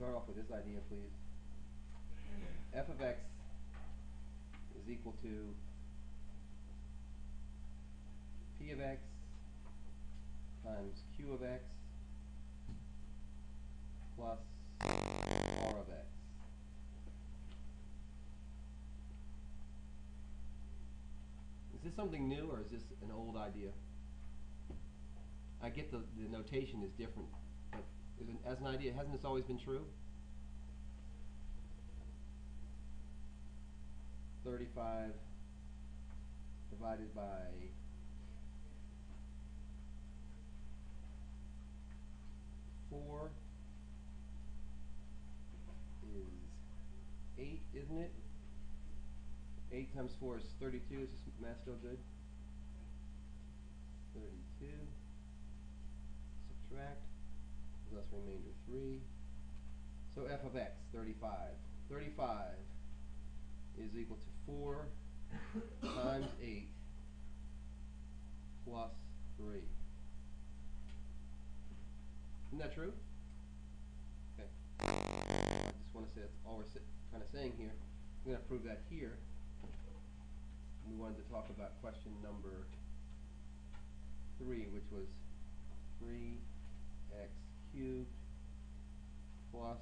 start off with this idea, please. F of x is equal to P of x times Q of x plus R of x. Is this something new, or is this an old idea? I get the notation is different, but as an idea, hasn't this always been true? 35 divided by 4 is 8, isn't it? 8 times 4 is 32. Is this math still good? 32. Subtract. Thus remainder 3. So f of x, 35. 35 is equal to 4 times 8 plus 3. Isn't that true? Okay. I just want to say that's all we're kind of saying here. I'm going to prove that here. We wanted to talk about question number 3, which was 3x cubed plus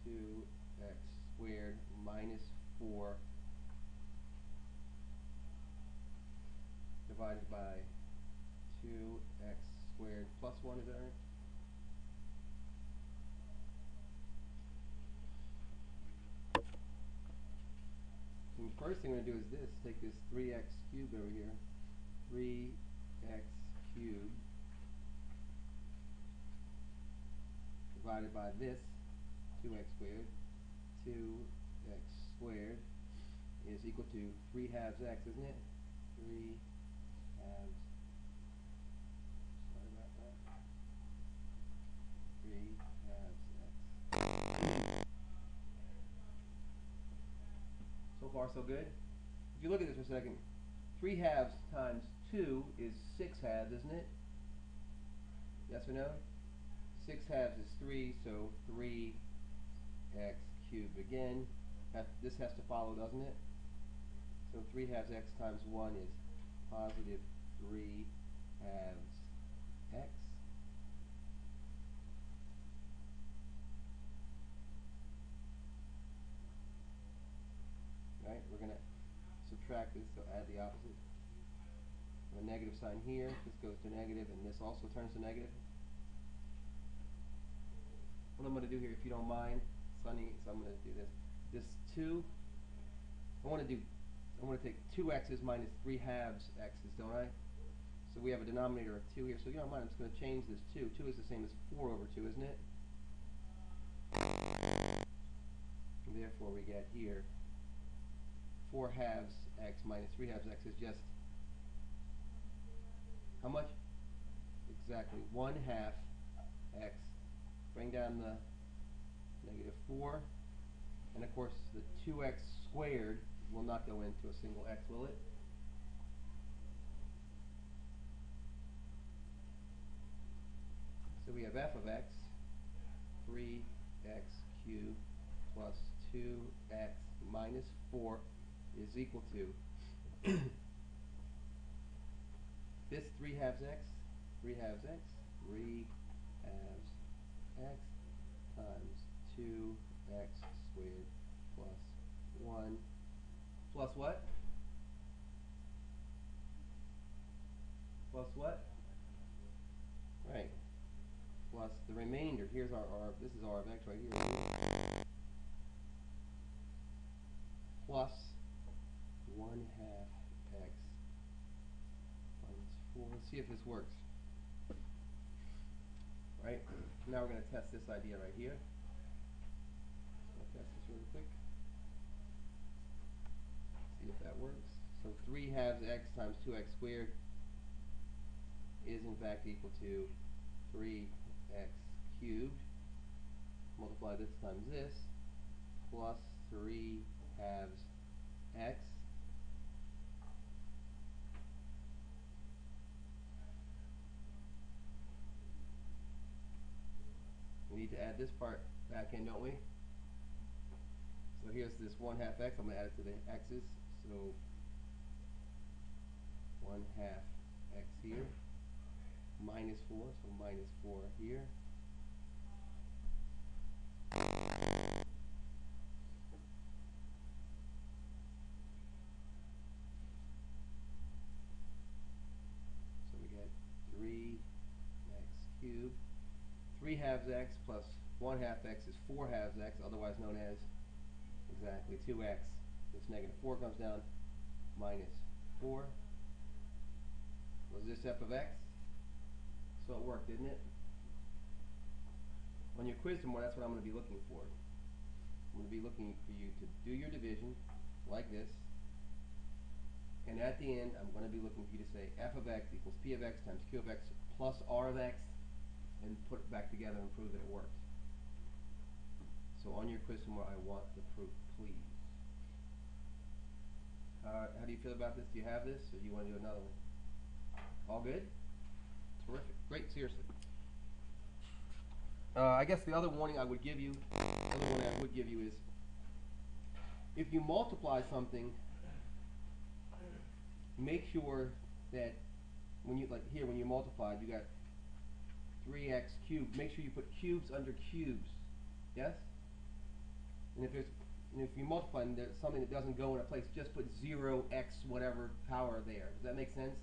2x squared minus 4 divided by 2x squared plus 1, is that right? And the first thing we're going to do is this. Take this 3x cubed over here. 3x cubed divided by this 2x squared. 2x squared is equal to 3 halves x, isn't it? 3 halves. Sorry about that. 3 halves x. So far, so good. If you look at this for a second, 3 halves times 2 is 6 halves, isn't it? Yes or no? 6 halves is 3, so 3x cubed again. This has to follow, doesn't it? So 3 halves x times 1 is positive 3 halves x. Right? We're going to subtract this, so add the opposite. A negative sign here. This goes to negative, and this also turns to negative. What I'm going to do here, if you don't mind, Sonny, so I'm going to do this. This 2, I want to take 2 x's minus 3 halves x's, don't I? So we have a denominator of 2 here. So you don't mind, I'm just going to change this 2. 2 is the same as 4 over 2, isn't it? And therefore we get here 4 halves x minus 3 halves x is just how much? Exactly 1 half x. Bring down the negative 4. And of course the 2x squared will not go into a single x, will it? So we have f of x, 3x cubed plus 2x minus 4 is equal to this 3 halves x, 3 halves x, 3 halves x times 2x squared plus 1 plus what? Plus what? Right. Plus the remainder. Here's our R. This is R of x right here. Plus 1 half x minus 4. Let's see if this works. Right? Now we're going to test this idea right here. I'll test this really quick. See if that works. So 3 halves x times 2x squared is in fact equal to 3x cubed. Multiply this times this plus 3 halves x. We need to add this part back end, don't we? So here's this 1/2 x. I'm going to add it to the x's. So 1/2 x here, minus 4, so minus 4 here. So we get 3x cubed. 3/2 x plus 1/2 x is 4/2 x, otherwise known as exactly 2x. This negative 4 comes down, minus 4. Was this f of x? So it worked, didn't it? On your quiz tomorrow, that's what I'm going to be looking for. I'm going to be looking for you to do your division like this, and at the end I'm going to be looking for you to say f of x equals p of x times q of x plus r of x, and put it back together and prove that it worked. So on your quiz tomorrow, I want the proof, please. How do you feel about this? Do you have this, or do you want to do another one? All good? Terrific. Great, seriously. I guess the other warning I would give you, is if you multiply something, make sure that when you, like here, when you multiplied, you got 3x cubed. Make sure you put cubes under cubes. Yes? And if you multiply and there's something that doesn't go in a place, just put 0x whatever power there. Does that make sense?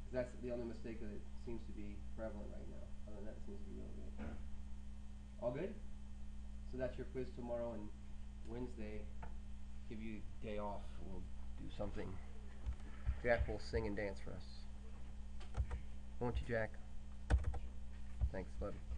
Because that's the only mistake that seems to be prevalent right now. Other than that, it seems to be really good. All good? So that's your quiz tomorrow, and Wednesday, give you a day off. We'll do something. Jack will sing and dance for us. Won't you, Jack? Thanks, love you.